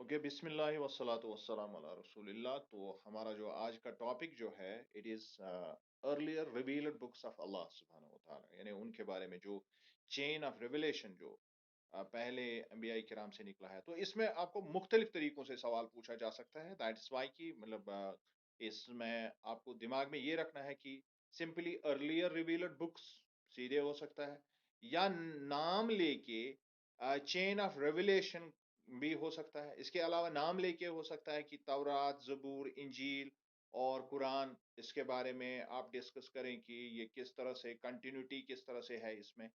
Okay, بسم اللہ والصلاۃ والسلام علی رسول اللہ. تو ہمارا جو آج کا ٹاپک جو ہے it is earlier revealed books of اللہ سبحانہ و تعالیٰ، یعنی ان کے بارے میں جو چین آف ریویلیشن جو پہلے انبیاء کرام سے نکلا ہے. تو اس میں آپ کو مختلف طریقوں سے سوال پوچھا جا سکتا ہے. دیٹس وائی کی مطلب اس میں آپ کو دماغ میں یہ رکھنا ہے کہ سمپلی ارلیئر ریویلڈ بکس سیدھے ہو سکتا ہے، یا نام لے کے چین آف ریویلیشن بھی ہو سکتا ہے. اس کے علاوہ نام لے کے ہو سکتا ہے کہ تورات، زبور، انجیل اور قرآن. اس کے بارے میں آپ ڈسکس کریں کہ یہ کس طرح سے کنٹینیوٹی کس طرح سے ہے اس میں.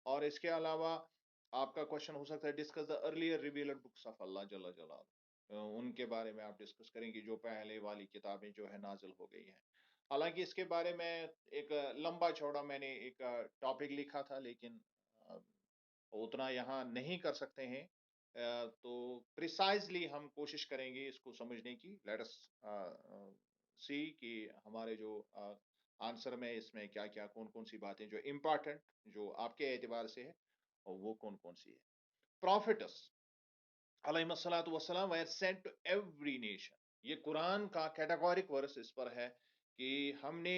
اور اس کے علاوہ آپ کا کوشچن ہو سکتا ہے discuss the earlier revealed books of اللہ جل جلالہ، ان کے بارے میں آپ ڈسکس کریں کہ جو پہلے والی کتابیں جو ہے نازل ہو گئی ہیں. حالانکہ اس کے بارے میں ایک لمبا چوڑا میں نے ایک ٹاپک لکھا تھا، لیکن اتنا یہاں نہیں کر سکتے ہیں. تو پریسائزلی ہم کوشش کریں گے اس کو سمجھنے کی. لیٹ اس سی کہ ہمارے جو آنسر میں اس میں کیا کیا کون کون سی باتیں جو امپارٹنٹ جو آپ کے اعتبار سے ہے اور وہ کون کون سی ہے. پروفیٹس علیہ الصلاۃ والسلام ویر سینٹ ٹو ایوری نیشن. یہ قرآن کا کیٹاگورک ورس اس پر ہے کہ ہم نے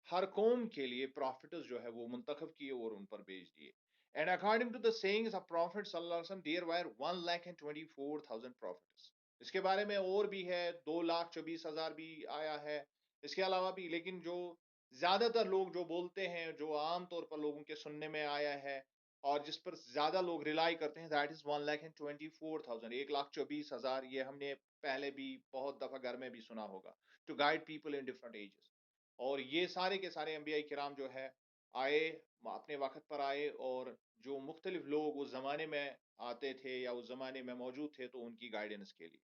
ہر قوم کے لیے پروفیٹس جو ہے وہ منتخب کیے اور ان پر بھیج دیے. And according to the sayings of Prophet sallallahu alaihi wasallam, there were 1,24,000 prophets. اس کے بارے میں اور بھی ہے، 2,24,000 بھی آیا ہے اس کے علاوہ بھی. لیکن جو زیادہ تر لوگ جو بولتے ہیں، جو عام طور پر لوگوں کے سننے میں آیا ہے اور جس پر زیادہ لوگ ریلائی کرتے ہیں، دیٹ از 1,24,000، 1,24,000. یہ ہم نے پہلے بھی بہت دفعہ گھر میں بھی سنا ہوگا. To guide people in different ages. اور یہ سارے کے سارے انبیاء کرام جو ہے آئے، اپنے وقت پر آئے، اور جو مختلف لوگ اس زمانے میں آتے تھے یا اس زمانے میں موجود تھے تو ان کی گائیڈنس کے لیے.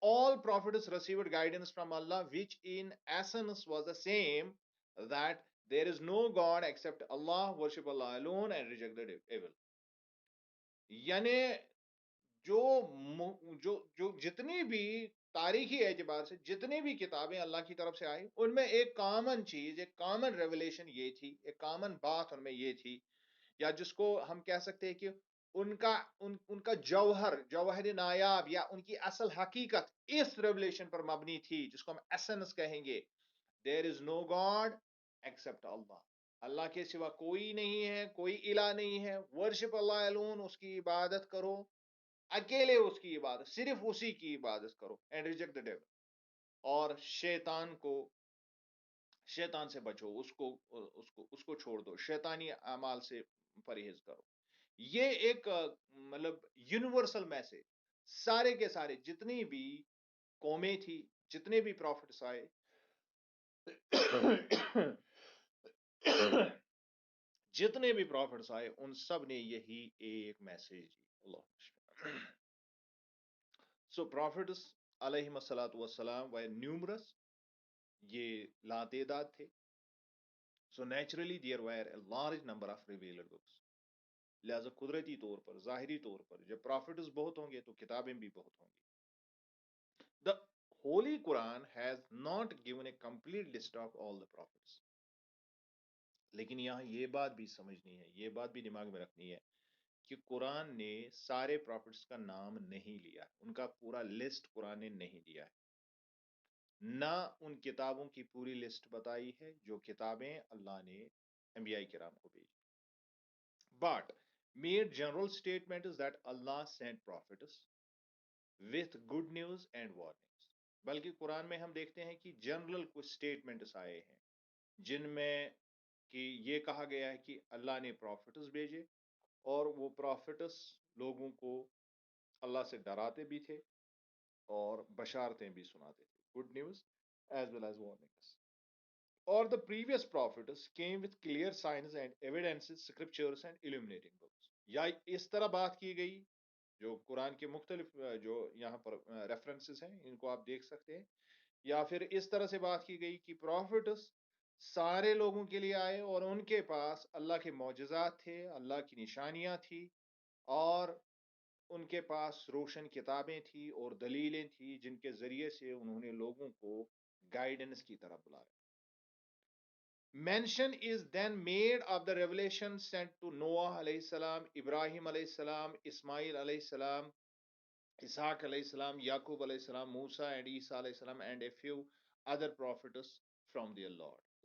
All prophets received guidance from Allah, which in essence was the same, that there is no God except Allah, worship Allah alone and reject the evil. یعنی جو جو جو جتنی بھی تاریخی اعتبار سے جتنی بھی کتابیں اللہ کی طرف سے آئی، ان میں ایک کامن چیز، ایک کامن ریولیشن یہ تھی، ایک کامن بات ان میں یہ تھی، یا جس کو ہم کہہ سکتے ہیں کہ ان کا جوہر نایاب یا ان کی اصل حقیقت اس ریولیشن پر مبنی تھی، جس کو ہم ایسنس کہیں گے. دیر از نو گاڈ ایکسپٹ اللہ. اللہ کے سوا کوئی نہیں ہے، کوئی الہ نہیں ہے. ورشپ اللہ alone، اس کی عبادت کرو، اکیلے اس کی عبادت، صرف اسی کی عبادت کرو. And reject the dual. اور شیطان سے بچو، اس کو چھوڑ دو، شیطانی اعمال سے پرہیز کرو. یہ ایک مطلب یونیورسل میسج. سارے کے سارے جتنی بھی قومیں تھی، جتنے بھی پروفٹس آئے جتنے بھی پروفٹس آئے، ان سب نے یہی ایک میسج دی. اللہ سو پروفٹس علیہ الصلاۃ والسلام و نیومرس، یہ لاتعداد تھے. So naturally there wire a large number of revealed books. لہذا قدرتی طور پر، ظاہری طور پر جب پروفٹس بہت ہوں گے تو کتابیں بھی بہت ہوں گی. The Holy Quran has not given a complete list of all the prophets. لیکن یہاں یہ بات بھی سمجھنی ہے، یہ بات بھی دماغ میں رکھنی ہے کہ قرآن نے سارے پروفٹس کا نام نہیں لیا، ان کا پورا لسٹ قرآن نے نہیں دیا ہے. نہ ان کتابوں کی پوری لسٹ بتائی ہے جو کتابیں اللہ نے انبیاء کرام کو بھیجی. But made general statement is that Allah sent prophets with good news and warnings. بلکہ قرآن میں ہم دیکھتے ہیں کہ جنرل کچھ سٹیٹمنٹس آئے ہیں جن میں کہ یہ کہا گیا ہے کہ اللہ نے پروفٹس بھیجے، اور وہ پروفٹس لوگوں کو اللہ سے ڈراتے بھی تھے اور بشارتیں بھی سناتے تھے. Good news as well as warnings. اور the previous prophets came with clear signs and evidences, scriptures and illuminating books. یا اس طرح بات کی گئی، جو قرآن کے مختلف جو یہاں پر ریفرنسز ہیں ان کو آپ دیکھ سکتے ہیں، یا پھر اس طرح سے بات کی گئی کہ پروفٹس سارے لوگوں کے لیے آئے اور ان کے پاس اللہ کے معجزات تھے، اللہ کی نشانیاں تھی، اور ان کے پاس روشن کتابیں تھی اور دلیلیں تھی جن کے ذریعے سے انہوں نے لوگوں کو گائیڈنس کی طرف بلایا. Mention is then made of the revelation sent to Noah alayhi salam, Ibrahim alayhi salam, Ismail alayhi salam, Ishaq alayhi salam, Yaqub alayhi salam, Musa and Isa alayhi salam and a few other prophets from their Lord.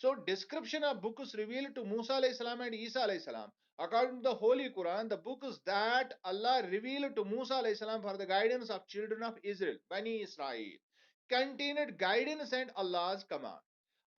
So description of books revealed to Musa alayhi salam and Isa alayhi salam. According to the Holy Quran, the books that Allah revealed to Musa alayhi salam for the guidance of children of Israel, Bani Israel, contained guidance and Allah's command.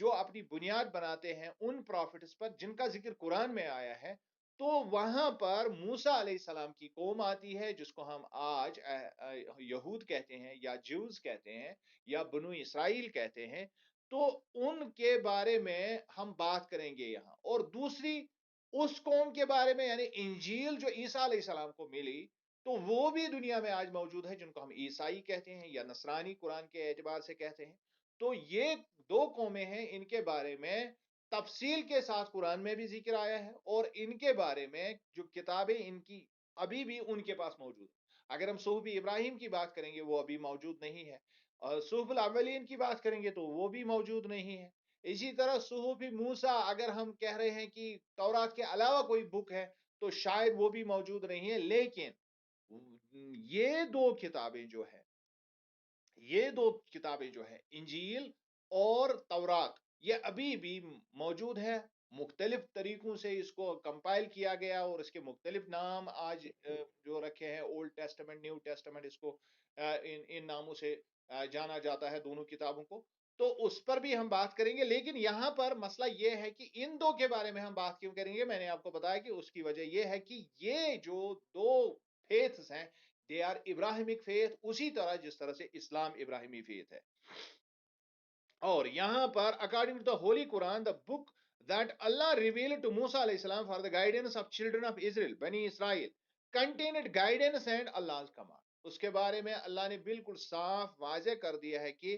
جو اپنی بنیاد بناتے ہیں ان prophets پر جن کا ذکر قرآن میں آیا ہے، تو وہاں پر موسیٰ علیہ السلام کی قوم آتی ہے، جس کو ہم آج یہود کہتے ہیں یا جیوز کہتے ہیں یا بنو اسرائیل کہتے ہیں. تو ان کے بارے میں ہم بات کریں گے یہاں. اور دوسری اس قوم کے بارے میں، یعنی انجیل جو عیسیٰ علیہ السلام کو ملی، تو وہ بھی دنیا میں آج موجود ہے، جن کو ہم عیسائی کہتے ہیں یا نصرانی قرآن کے اعتبار سے کہتے ہیں. تو یہ دو قومیں ہیں، ان کے بارے میں تفصیل کے ساتھ قرآن میں بھی ذکر آیا ہے، اور ان کے بارے میں جو کتابیں ان کی ابھی بھی ان کے پاس موجود ہیں. اگر ہم صحف ابراہیم کی بات کریں گے وہ ابھی موجود نہیں ہے، اور صحف الاولین کی بات کریں گے تو وہ بھی موجود نہیں ہے. اسی طرح صحف موسیٰ اگر ہم کہہ رہے ہیں کہ تورات کے علاوہ کوئی بک ہے تو شاید وہ بھی موجود نہیں ہے. لیکن یہ دو کتابیں جو ہے، یہ دو کتابیں جو ہے انجیل اور تورات، یہ ابھی بھی موجود ہے. مختلف طریقوں سے اس کو کمپائل کیا گیا اور اس کے مختلف نام آج جو رکھے ہیں، اولڈ ٹیسٹمنٹ، نیو ٹیسٹمنٹ، اس کو ان ناموں سے جانا جاتا ہے دونوں کتابوں کو. تو اس پر بھی ہم بات کریں گے. لیکن یہاں پر مسئلہ یہ ہے کہ ان دو کے بارے میں ہم بات کیوں کریں گے. میں نے آپ کو بتایا کہ اس کی وجہ یہ ہے کہ یہ جو دو فیتھز ہیں، دے آر ابراہیمک فیتھ، اسی طرح جس طرح سے اسلام ابراہیمی فیتھ ہے. اور یہاں پر اکارڈنگ ٹو دا ہولی قرآن، the book that Allah revealed to Musa alayhi salam for the guidance of children of Israel, Bani Israel, contained guidance and Allah's command. اس کے بارے میں اللہ نے بالکل صاف واضح کر دیا ہے کہ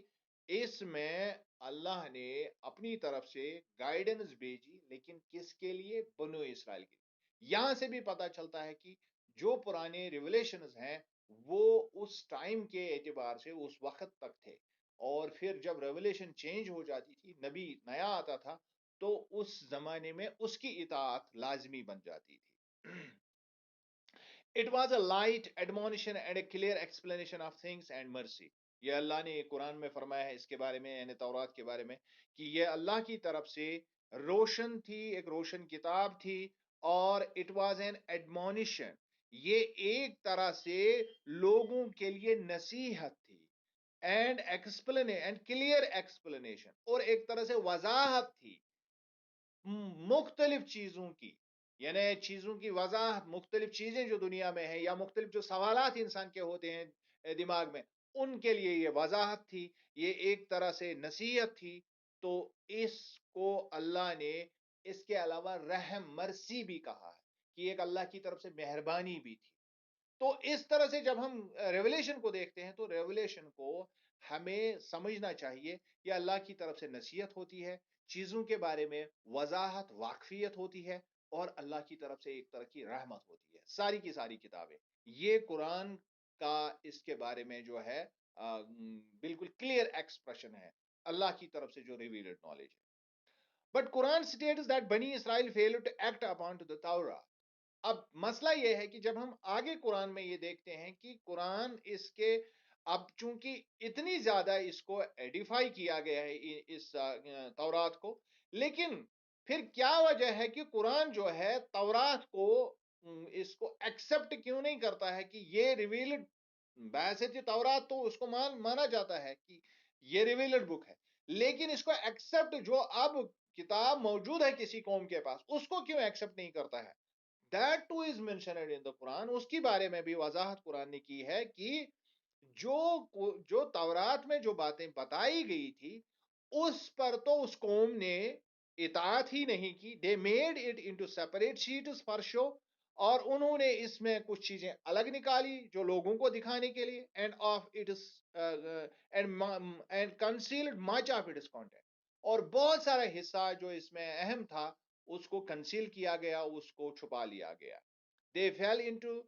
اس میں اللہ نے اپنی طرف سے گائیڈنس بھیجی، لیکن کس کے لیے؟ بنو اسرائیل کے لیے. یہاں سے بھی پتا چلتا ہے کہ جو پرانے ریولیشنز ہیں وہ اس ٹائم کے اعتبار سے اس وقت تک تھے، اور پھر جب ریولیشن چینج ہو جاتی تھی، نبی نیا آتا تھا، تو اس زمانے میں اس کی اطاعت لازمی بن جاتی تھی. It was a light admonition and a clear explanation of things and mercy. یہ اللہ نے قرآن میں فرمایا ہے اس کے بارے میں، یعنی تورات کے بارے میں، کہ یہ اللہ کی طرف سے روشن تھی، ایک روشن کتاب تھی، اور it was an admonition، یہ ایک طرح سے لوگوں کے لیے نصیحت تھی، and clear explanation، اور ایک طرح سے وضاحت تھی مختلف چیزوں کی. یعنی چیزوں کی وضاحت، مختلف چیزیں جو دنیا میں ہیں یا مختلف جو سوالات انسان کے ہوتے ہیں دماغ میں، ان کے لیے یہ وضاحت تھی، یہ ایک طرح سے نصیحت تھی. تو اس کو اللہ نے اس کے علاوہ رحم مرسی بھی کہا ہے کہ ایک اللہ کی طرف سے مہربانی بھی تھی. تو اس طرح سے جب ہم ریولیشن کو دیکھتے ہیں تو ریولیشن کو ہمیں سمجھنا چاہیے یہ اللہ کی طرف سے نصیحت ہوتی ہے، چیزوں کے بارے میں وضاحت، واقفیت ہوتی ہے، اور اللہ کی طرف سے ایک طرح کی رحمت ہوتی ہے. ساری کی ساری کتابیں یہ قرآن کا اس کے بارے میں جو ہے بالکل کلیئر ایکسپریشن ہے اللہ کی طرف سے جو ریویلڈ نالج ہے. بٹ قرآن states that بنی اسرائیل failed to act upon to the Torah. اب مسئلہ یہ ہے کہ جب ہم آگے قرآن میں یہ دیکھتے ہیں کہ قرآن اس کے اب چونکہ اتنی زیادہ اس کو ایڈیفائی کیا گیا ہے اس تورات کو، لیکن پھر کیا وجہ ہے کہ قرآن جو ہے تورات کو اس کو ایکسپٹ کیوں نہیں کرتا ہے کہ یہ ریویلڈ بحثیت تورات تو اس کو مانا جاتا ہے کہ یہ ریویلڈ بک ہے، لیکن اس کو ایکسپٹ جو اب کتاب موجود ہے کسی قوم کے پاس، اس کو کیوں ایکسپٹ نہیں کرتا ہے؟ That too is mentioned in the Quran. اس کی بارے میں بھی وضاحت قرآن نے کی ہے کہ جو تورات میں جو باتیں بتائی گئی تھی اس پر تو اس قوم نے اطاعت ہی نہیں کی. They made it into separate sheets for show، اور انہوں نے اس میں کچھ چیزیں الگ نکالی جو لوگوں کو دکھانے کے لیے، and concealed much of its content، اور بہت سارا حصہ جو اس میں اہم تھا اس کو کنسیل کیا گیا، اس کو چھپا لیا گیا. they fell into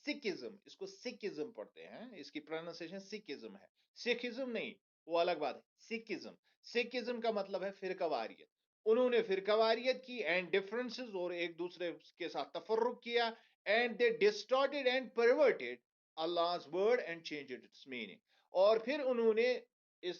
Sikhism. اس کو سکھزم پڑھتے ہیں، اس کی پروننسیشن سکھزم ہے، سکھزم نہیں، وہ الگ بات ہے. سکھزم، سکھزم کا مطلب ہے فرقہ واریت. انہوں نے فرقہ واریت کی اینڈ ڈفرنسز، اور ایک دوسرے کے ساتھ تفرق کیا. And they distorted and perverted Allah's word and changed its meaning. اور پھر انہوں نے اس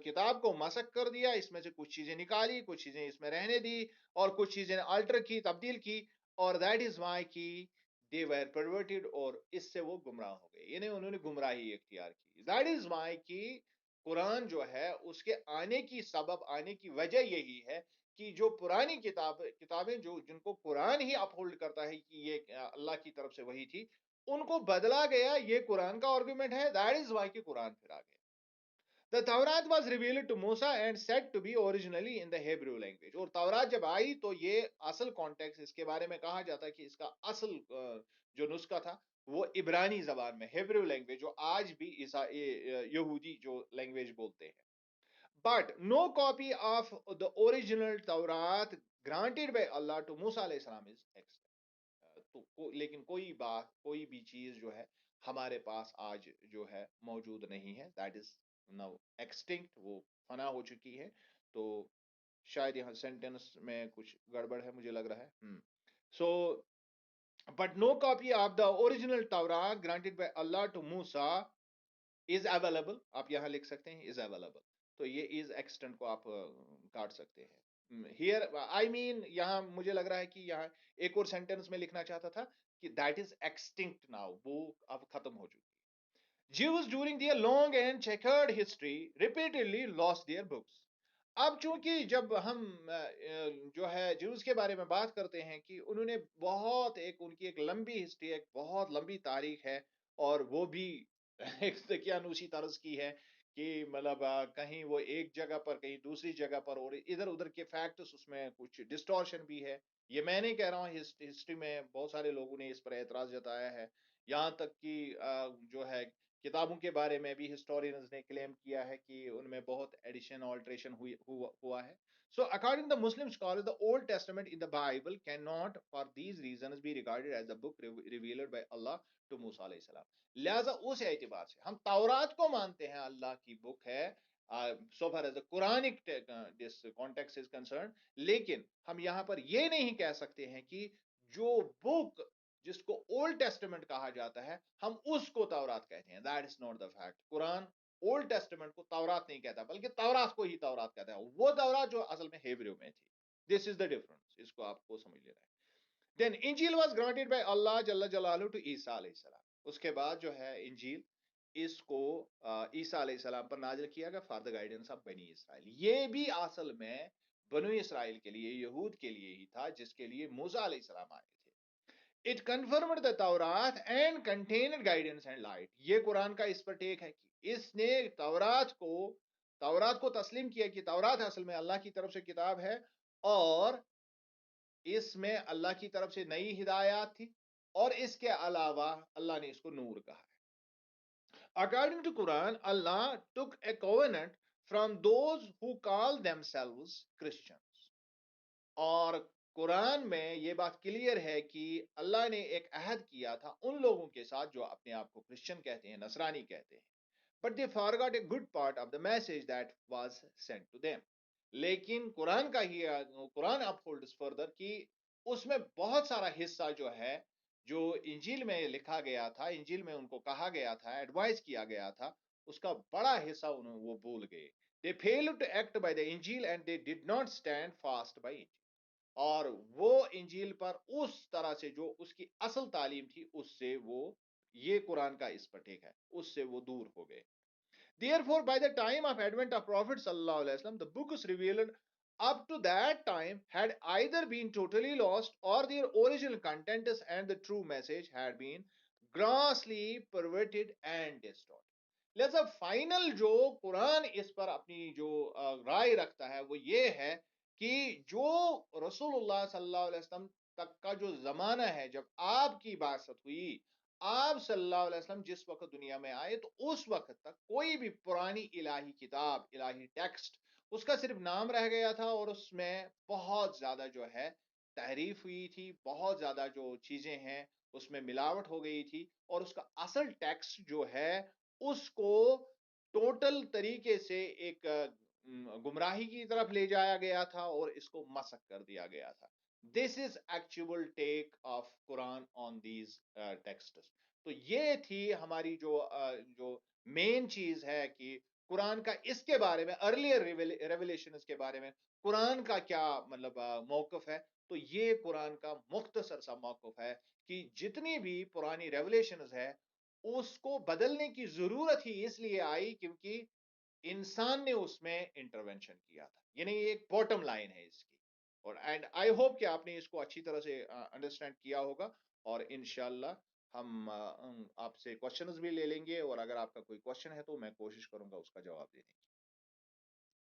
کتاب کو مسخ کر دیا، اس میں سے کچھ چیزیں نکالی، کچھ چیزیں اس میں رہنے دی، اور کچھ چیزیں آلٹر کی، تبدیل کی. اور دیٹ از وائی کی they were perverted، اور اس سے وہ گمراہ ہو گئے، یعنی انہوں نے گمراہی اختیار کی. دیٹ از وائی کی قرآن جو ہے اس کے آنے کی سبب، آنے کی وجہ یہی ہے کہ جو پرانی کتابیں جو جن کو قرآن ہی اپہولڈ کرتا ہے کہ یہ اللہ کی طرف سے وحی تھی، ان کو بدلا گیا. یہ قرآن کا آرگومنٹ ہے. دیٹ از وائی کہ قرآن پھر آ گیا. The Taurat was revealed to Musa and said to be originally in the Hebrew language. اور تورات جب آئی تو یہ اصل کانٹیکس اس کے بارے میں کہا جاتا ہے کہ اس کا اصل جو نسخہ تھا وہ عبرانی زبان میں، ہیبریو لینگویج، جو آج بھی یہودی جو لینگویج بولتے ہیں. But no copy of the original Taurat granted by Allah to Musa علیہ السلام is extant. لیکن کوئی بات، کوئی بھی چیز جو ہے ہمارے پاس آج جو ہے موجود نہیں ہے. دیٹ از نو ایکسٹنکٹ، وہ فنا ہو چکی ہے. تو شاید یہاں سینٹینس میں کچھ گڑبڑ ہے مجھے لگ رہا ہے. So but no copy of the original تورات گرانٹیڈ بائی اللہ ٹو موسیٰ از اویلیبل. آپ یہاں لکھ سکتے ہیں از اویلیبل. تو یہ از ایکسٹنٹ کو آپ کاٹ سکتے ہیں. ہیئر آئی مین یہاں مجھے لگ رہا ہے کہ یہاں ایک اور سینٹینس میں لکھنا چاہتا تھا کہ دیٹ از ایکسٹنکٹ ناؤ، وہ اب ختم ہو چکی. Jews during their long and checkered history repeatedly lost their books. اب چونکہ جب ہم جو ہے جیوز کے بارے میں بات کرتے ہیں کہ انہوں نے بہت ان کی ایک لمبی ہسٹری، ایک بہت لمبی تاریخ ہے، اور وہ بھی ایک دقیانوسی طرز کی ہے کہ مطلب کہیں وہ ایک جگہ پر کہیں دوسری جگہ پر، اور ادھر ادھر کے فیکٹس اس میں کچھ ڈسٹورشن بھی ہے. یہ میں نہیں کہہ رہا ہوں، ہسٹری میں بہت سارے لوگوں نے اس پر اعتراض جتایا ہے. یہاں تک کہ جو ہے کتابوں کے بارے میں بھی ہسٹورینز نے کلیم کیا ہے کہ ان میں بہت ایڈیشن آلٹریشن ہوا ہے. So according to the Muslim scholars, the Old Testament in the Bible cannot for these reasons be regarded as the book revealed by Allah to Musa علیہ السلام. لہذا اس اعتبار سے ہم تورات کو مانتے ہیں اللہ کی بک ہے so far as the Quranic this context is concerned. لیکن ہم یہاں پر یہ نہیں کہہ سکتے ہیں کہ جو بک جس کو اولڈ ٹیسٹمنٹ کہا جاتا ہے ہم اس کو تورات کہتے ہیں. That is not the fact. Quran old testament کو تورات نہیں کہتا بلکہ تورات کو ہی تورات کہتا ہے. وہ تورات جو اصل میں ہیبریو میں تھی. دس از دا ڈفرنس. اس کو آپ کو سمجھ لینا ہے. دین انجیل واز گرانٹیڈ بائی اللہ جل جلالہ ٹو عیسیٰ علیہ السلام. اس کے بعد جو ہے انجیل اس کو عیسیٰ علیہ السلام پر نازل کیا گیا فار دا گائیڈنس آف بنی اسرائیل. یہ بھی اصل میں بنو اسرائیل کے لیے، یہود کے لیے ہی تھا جس کے لیے موسیٰ علیہ السلام آئے تھے. It confirmed the Taurat and contained guidance and light. یہ قرآن کا اس پر ٹیک ہے کہ اس نے تورات کو تسلیم کیا کہ تورات اصل میں اللہ کی طرف سے کتاب ہے، اور اس میں اللہ کی طرف سے نئی ہدایات تھی، اور اس کے علاوہ اللہ نے اس کو نور کہا ہے. According to Quran, Allah took a covenant from those who call themselves Christians. اور قرآن میں یہ بات کلیئر ہے کہ اللہ نے ایک عہد کیا تھا ان لوگوں کے ساتھ جو اپنے آپ کو کرسچن کہتے ہیں، نصرانی کہتے ہیں. But they forgot a good part of the message that was sent to them. لیکن قرآن کا ہی قرآن upholds further کہ اس میں بہت سارا حصہ جو ہے جو انجیل میں لکھا گیا تھا، انجیل میں ان کو کہا گیا تھا، ایڈوائز کیا گیا تھا، اس کا بڑا حصہ وہ بھول گئے. They failed to act by the Injil and they did not stand fast by Injil. اور وہ انجیل پر اس طرح سے جو اس کی اصل تعلیم تھی اس سے وہ، یہ قرآن کا اس پر ٹھیک ہے، اس سے وہ دور ہو گئے. Therefore, by the time of advent of Prophet sallallahu alaihi wasallam, the books revealed up to that time had either been totally lost or their original contents and the true message had been grossly perverted and distorted. لہذا final جو قرآن اس پر اپنی جو رائے رکھتا ہے وہ یہ ہے کہ جو رسول اللہ صلی اللہ علیہ وسلم تک کا جو زمانہ ہے، جب آپ کی بعثت ہوئی، آپ صلی اللہ علیہ وسلم جس وقت دنیا میں آئے، تو اس وقت تک کوئی بھی پرانی الہی کتاب، الہی ٹیکسٹ، اس کا صرف نام رہ گیا تھا، اور اس میں بہت زیادہ جو ہے تحریف ہوئی تھی، بہت زیادہ جو چیزیں ہیں اس میں ملاوٹ ہو گئی تھی، اور اس کا اصل ٹیکسٹ جو ہے اس کو ٹوٹل طریقے سے ایک گمراہی کی طرف لے جایا گیا تھا اور اس کو مسخ کر دیا گیا تھا. This is actual take of قرآن آن دیز ٹیکسٹس. تو یہ تھی ہماری جو مین چیز ہے کہ قرآن کا اس کے بارے میں، ارلیئر ریویلیشنز کے بارے میں قرآن کا کیا مطلب موقف ہے. تو یہ قرآن کا مختصر سا موقف ہے کہ جتنی بھی پرانی ریویلیشنز ہے اس کو بدلنے کی ضرورت ہی اس لیے آئی کیونکہ انسان نے اس میں انٹرونشن کیا تھا. یعنی یہ ایک باٹم لائن ہے اس کی. اور اینڈ آئی ہوپ کہ آپ نے اس کو اچھی طرح سے انڈرسٹینڈ کیا ہوگا. اور انشاءاللہ ہم آپ سے کوشچنز بھی لے لیں گے، اور اگر آپ کا کوئی کوشچن ہے تو میں کوشش کروں گا اس کا جواب دینے کی.